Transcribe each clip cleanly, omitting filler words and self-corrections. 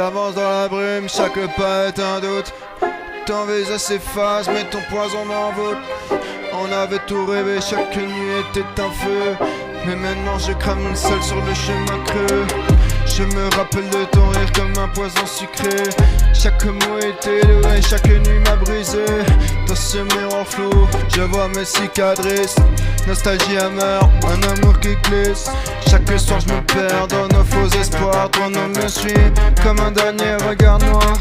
J'avance dans la brume, chaque pas est un doute. Ton visage s'efface, mais ton poison m'envoûte. On avait tout rêvé, chaque nuit était un feu. Mais maintenant je crame seul sur le chemin creux. Je me rappelle de ton rire comme un poison sucré. Chaque mot était lourd et chaque nuit m'a brisé. Dans ce miroir flou, je vois mes cicatrices. Nostalgie amère, un amour qui glisse. Chaque soir je me perds dans nos faux espoirs. Ton nom me suit comme un dernier regard noir.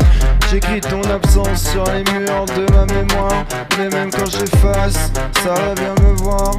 J'écris ton absence sur les murs de ma mémoire. Mais même quand j'efface, ça revient me voir.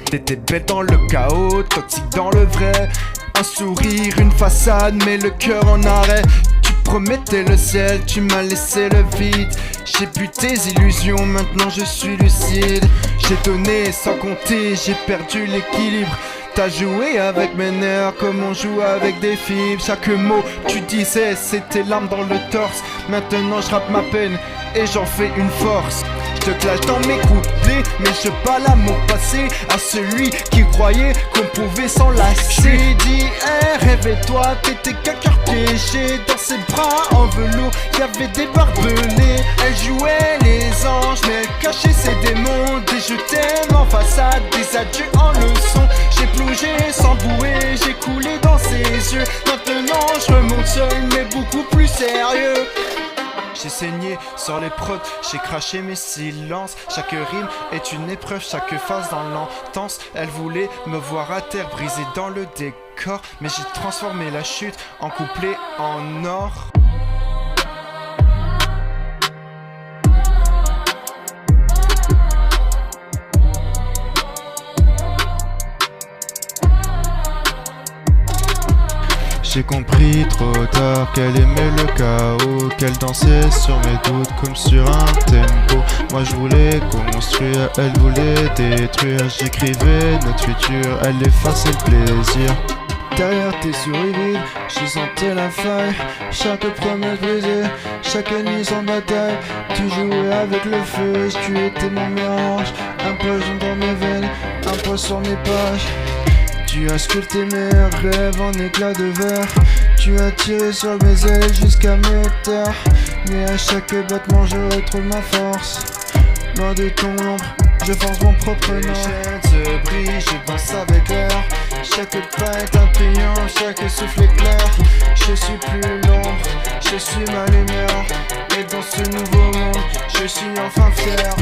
T'étais belle dans le chaos, toxique dans le vrai. Un sourire, une façade, mais le cœur en arrêt. Tu promettais le ciel, tu m'as laissé le vide. J'ai bu tes illusions, maintenant je suis lucide. J'ai donné sans compter, j'ai perdu l'équilibre. T'as joué avec mes nerfs comme on joue avec des fibres. Chaque mot tu disais c'était l'âme dans le torse. Maintenant je rappe ma peine et j'en fais une force. Je te clash dans mes couplets, mais je bats l'amour passé à celui qui croyait qu'on pouvait s'enlacer. J'lui dis, hey, réveille-toi, t'étais qu'un cœur piégé. Dans ses bras en velours, y'avait des barbelés. Elle jouait les anges, mais elle cachait ses démons. Des je t'aime en façade, des adieux en leçon. J'ai plongé sans bouée, j'ai coulé dans ses yeux. Maintenant je remonte seul, mais beaucoup plus sérieux. J'ai saigné sur les prods, j'ai craché mes silences. Chaque rime est une épreuve, chaque phase dans l'entence. Elle voulait me voir à terre, brisée dans le décor. Mais j'ai transformé la chute en couplet en or. J'ai compris trop tard qu'elle aimait le chaos, qu'elle dansait sur mes doutes comme sur un tempo. Moi je voulais construire, elle voulait détruire. J'écrivais notre futur, elle effaçait le plaisir. Derrière tes souris vides, je sentais la faille. Chaque promesse brisée, chaque nuit sans bataille. Tu jouais avec le feu, tu étais mon mirage. Un poison dans mes veines, un poids sur mes pages. Tu as sculpté mes rêves en éclats de verre. Tu as tiré sur mes ailes jusqu'à me taire. Mais à chaque battement je retrouve ma force. Loin de ton ombre, je force mon propre nom. Les chaînes se brisent, je danse avec l'air. Chaque pas est un triomphe, chaque souffle éclair. Je suis plus l'ombre, je suis ma lumière. Et dans ce nouveau monde, je suis enfin fier.